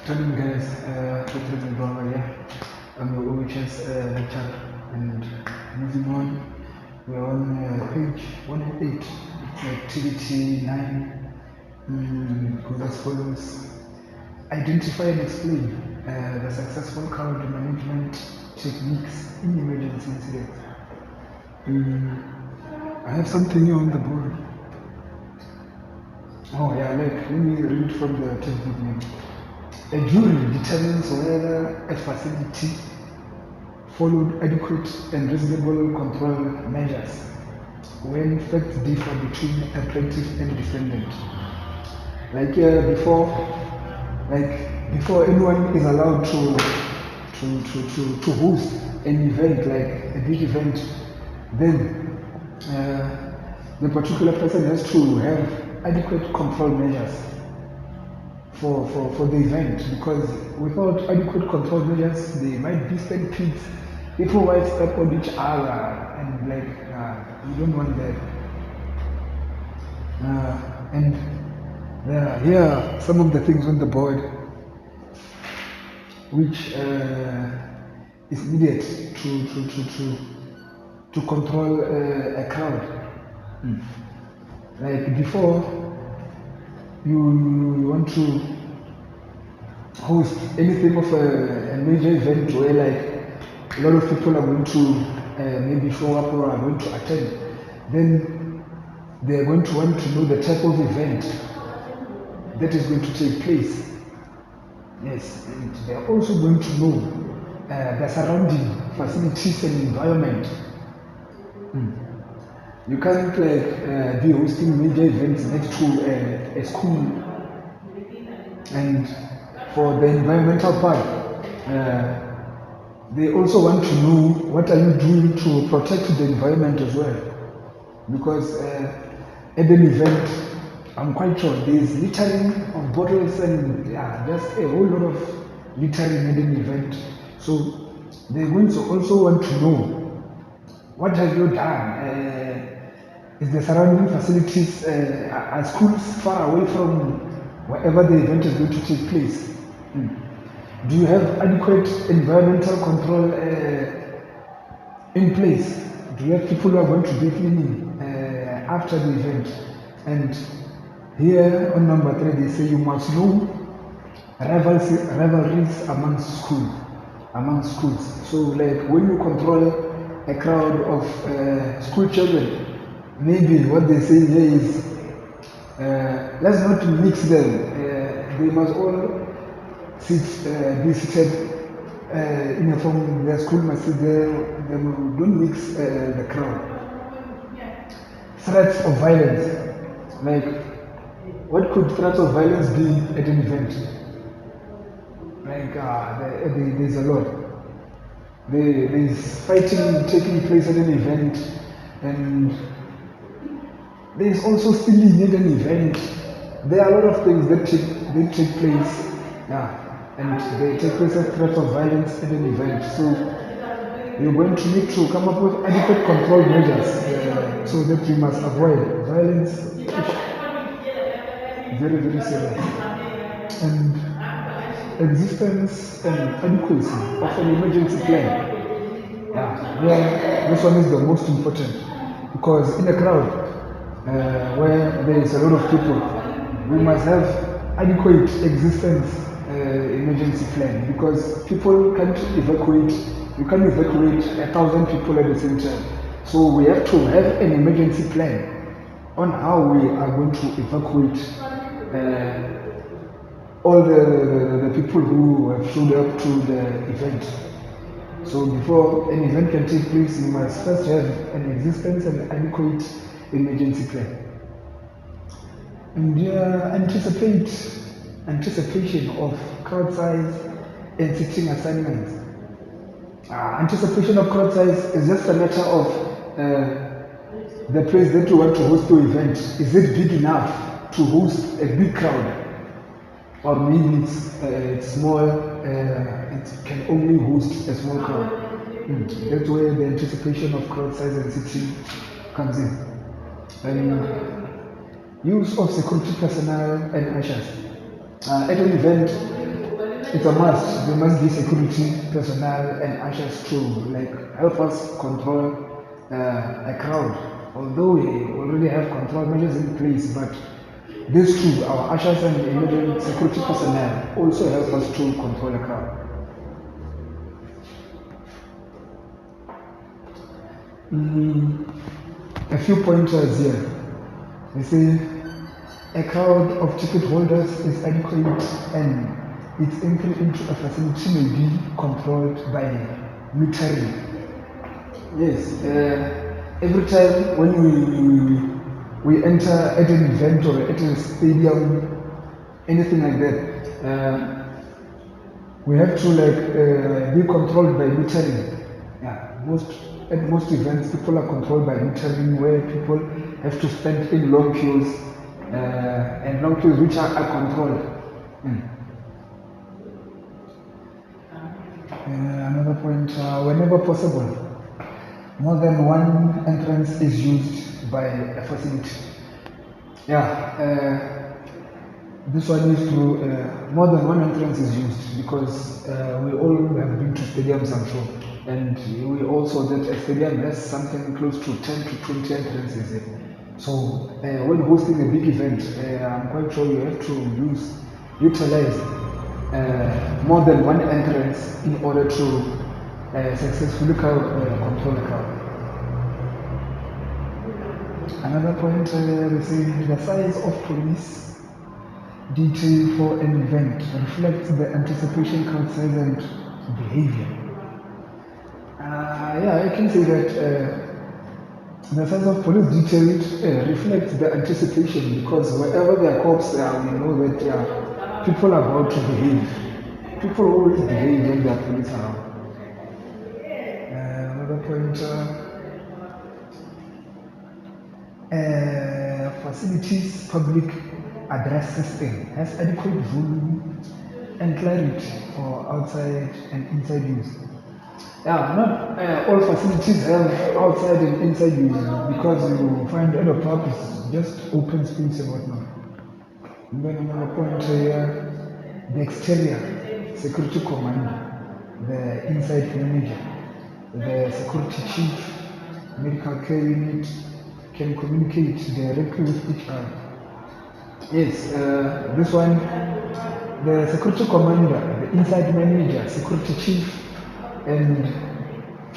Morning guys, Patrick Ledwaba here. I'm your OHS lecturer, and moving on, we're on page 108. It's activity 9. Goes as follows: identify and explain the successful crowd management techniques in emergency incidents. I have something here on the board. Oh yeah, let me read from the textbook name. A jury determines whether a facility followed adequate and reasonable control measures when facts differ between a plaintiff and defendant. Before anyone is allowed to host an event, like a big event, then the particular person has to have adequate control measures for the event, because without adequate control measures, there might be stampedes, people might step on each other, and you don't want that. And here are some of the things on the board which is needed to control a crowd. Like before you want to host anything of a major event where like a lot of people are going to maybe show up or are going to attend, then they're going to want to know the type of event that is going to take place. Yes, and they're also going to know the surrounding facilities and environment. You can't be hosting major events next to a school. And for the environmental part, they also want to know what are you doing to protect the environment as well. Because at an event, I'm quite sure there's littering of bottles and just a whole lot of littering at an event. So they're going to also want to know, what have you done? Is the surrounding facilities, are schools far away from wherever the event is going to take place? Do you have adequate environmental control in place? Do you have people who are going to be cleaning after the event? And here on number 3, they say you must know rivalries among schools. So like when you control a crowd of school children, maybe what they say here is, let's not mix them. They must all be seated in a form. Their school must sit there. They don't mix the crowd. Threats of violence. Like, what could threats of violence be at an event? Like, there's a lot. There's fighting taking place at an event, and there's also stealing at an event. There are a lot of things that take place, and they take place as threats of violence at an event. So you're going to need to come up with adequate control measures so that you must avoid violence. Very, very serious. And existence and adequacy of an emergency plan. This one is the most important, because in a crowd where there is a lot of people, we must have adequate existence emergency plan, because people can't evacuate. You can't evacuate 1,000 people at the same time. So we have to have an emergency plan on how we are going to evacuate all the people who have showed up to the event. So before an event can take place, you must first have an existence and adequate emergency plan. And anticipation of crowd size and seating assignments. Anticipation of crowd size is just a matter of the place that you want to host your event. Is it big enough to host a big crowd? Or maybe it's small, it can only host a small crowd. That's where the anticipation of crowd size and seating comes in. And use of security personnel and ushers. At an event, it's a must. There must be security personnel and ushers to help us control a crowd. Although we already have control measures in place, but these two, our ushers and emergency security personnel, also help us to control a crowd. A few pointers here. They say a crowd of ticket holders is adequate and its entry into a facility may be controlled by metering. Yes, every time when we enter at an event or at a stadium, anything like that, we have to be controlled by metering. Yeah, at most events, people are controlled by metering, where people have to stand in long queues, and long queues which are controlled. Another point, whenever possible, more than one entrance is used by a facility. This one is true. More than one entrance is used because we all have been to stadiums, I'm sure, and we also that a stadium has something close to 10 to 20 entrances. So when hosting a big event, I'm quite sure you have to utilize more than one entrance in order to successfully control the crowd. Another point, we say the size of police detail for an event reflects the anticipation, crowd size, and behavior. I can say that the size of police detail reflects the anticipation, because wherever there are cops, we know that people are about to behave. People always behave when there are police around. Another point, facilities public address system has adequate volume and clarity for outside and inside use. Not all facilities have outside and inside use, because you find other pub is just open space and whatnot. And then another point here, the exterior security commander, the inside manager, the security chief, medical care unit can communicate directly with each other. Yes, this one, the security commander, the inside manager, security chief, and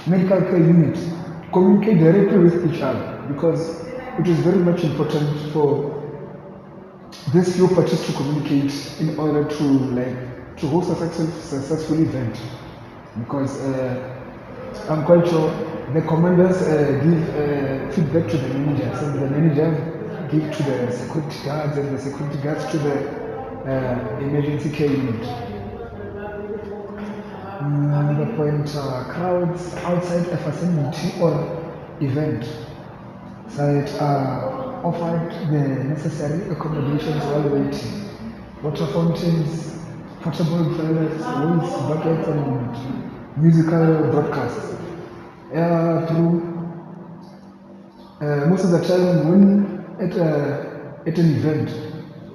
medical care unit communicate directly with each other, because it is very much important for these few parties to communicate in order to host a successful event. Because I'm quite sure the commanders give feedback to the managers, and the manager give to the security guards, and the security guards to the emergency care unit. Another point, crowds outside a facility or event site are offered the necessary accommodations while waiting. Water fountains, portable toilets, waste buckets, and musical broadcasts. Most of the time when at an event,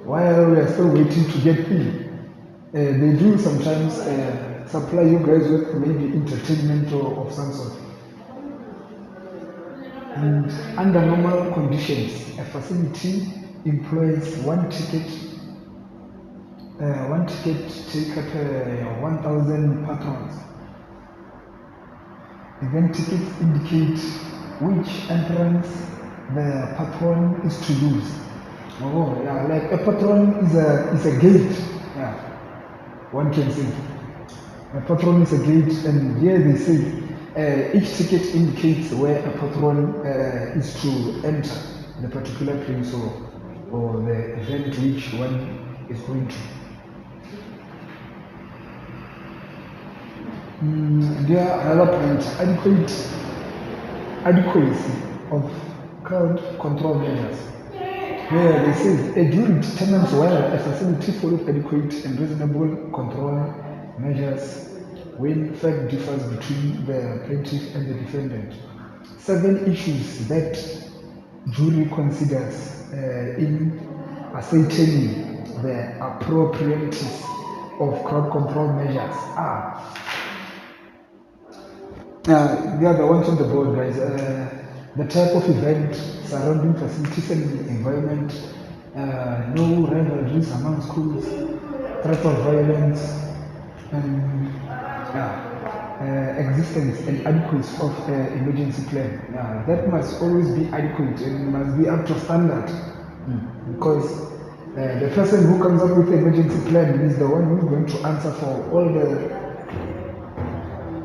while we are still waiting to get in, they do sometimes supply you guys with maybe entertainment or of some sort. And under normal conditions, a facility employs one ticket taker per 1,000 patrons. Event tickets indicate which entrance the patron is to use. Like a patron is a gate. One can say. A patron is a gate, and here they say each ticket indicates where a patron is to enter the particular place or the event which one is going to. There are another point, adequacy of crowd control measures. Where they say a jury determines whether a facility follows adequate and reasonable control measures when fact differs between the plaintiff and the defendant. 7 issues that jury considers in ascertaining the appropriateness of crowd control measures. They are the ones on the board, guys. The type of event, surrounding facilities and environment, no rivalries among schools, threat of violence, and existence and adequacy of emergency plan. That must always be adequate and must be up to standard. Because the person who comes up with the emergency plan is the one who is going to answer for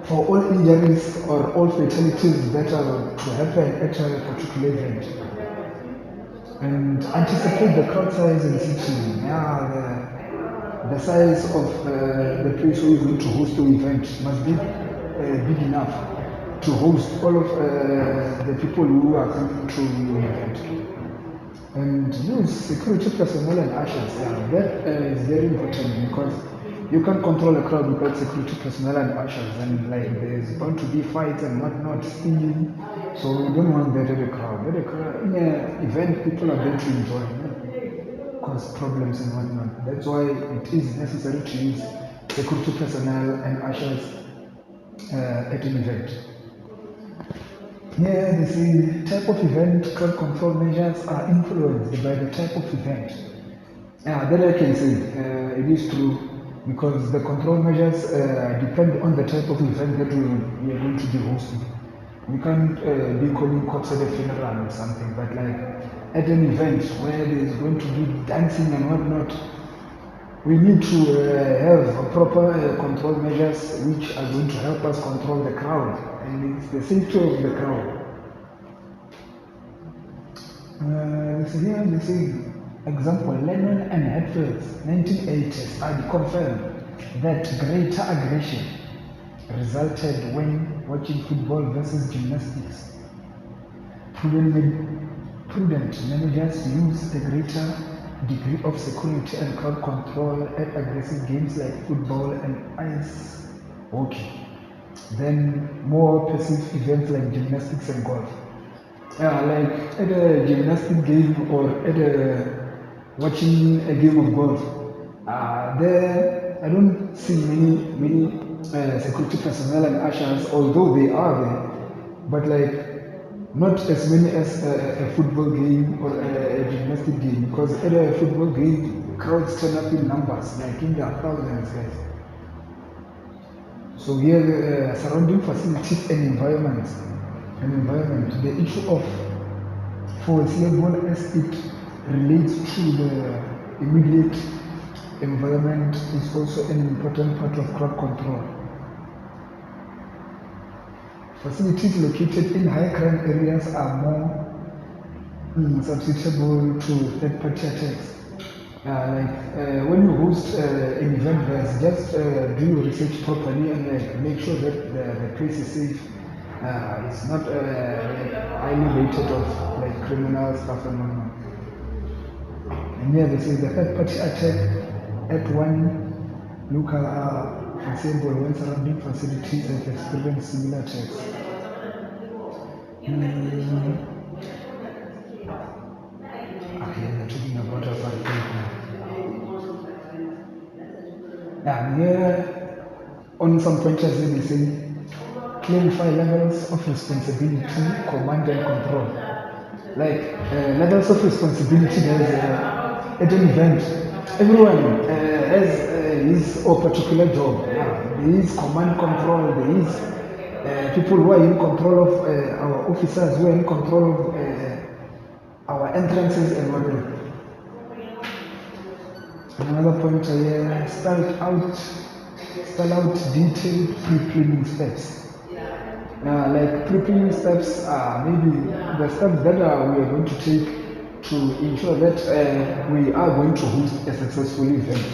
all injuries or all fatalities that are to happen at a particular event. And anticipate the crowd size and situation. The size of the place where you're going to host the event must be big enough to host all of the people who are coming to your event. And use security personnel and ushers. That is very important because you can't control a crowd without security personnel and ushers, and like there's bound to be fights and whatnot, stealing. So you don't want that at a crowd. At a crowd, in an event, people are going to enjoy, cause problems and whatnot. That's why it is necessary to use security personnel and ushers at an event. Here they say type of event, crowd control measures are influenced by the type of event. That I can say it is true because the control measures depend on the type of event that we are going to be hosting. We can't be calling cops at a funeral or something, but like at an event where there is going to be dancing and whatnot, we need to have proper control measures which are going to help us control the crowd, and it's the safety of the crowd. So here they say, example, Lennon and Hatfield's 1980 study confirmed that greater aggression resulted when watching football versus gymnastics. Prudent managers use a greater degree of security and crowd control at aggressive games like football and ice hockey than more passive events like gymnastics and golf. Like at a gymnastic game or at watching a game of golf, there I don't see many security personnel and ushers, although they are there, but like not as many as a football game or a gymnastic game, because at a football game, crowds turn up in numbers, like in their thousands, guys. So here, surrounding facilities and environment, the issue of foreseeable as it relates to the immediate environment is also an important part of crowd control. Facilities located in high crime areas are more susceptible to third-party attacks. When you host an event, just do your research properly and make sure that the place is safe. It's not highly rated of like criminal stuff and whatnot. And here they say the third-party attack at one local foreseeable when surrounding facilities have experienced similar attacks. They're talking about a here on some pointers they say clarify levels of responsibility, command and control. Like levels of responsibility, there's at an event, everyone has his or particular job. There is command control, there is people who are in control of our officers, who are in control of our entrances and whatnot. Another point here, spell out detailed pre-planning steps. Like pre-planning steps are maybe the steps that we are going to take to ensure that we are going to host a successful event,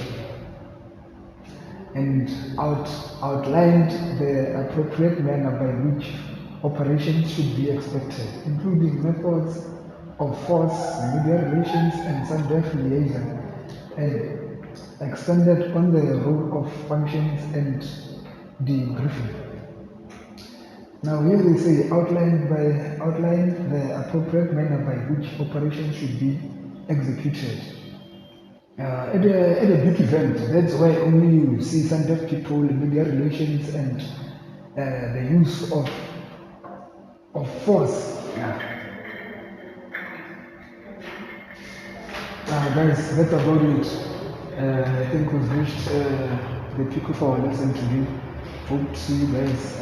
and outlined the appropriate manner by which operations should be expected, including methods of force, media relations, and subject liaison, and extended on the role of functions and debriefing. Now here they say outline the appropriate manner by which operations should be executed. at a big event, that's why only you see some deaf people, media relations, and the use of force. Guys, that's about it. I think we've reached the peak of our lesson today. Hope to see you guys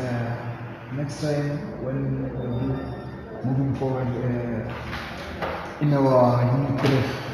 next time when we'll be moving forward in our unit 3.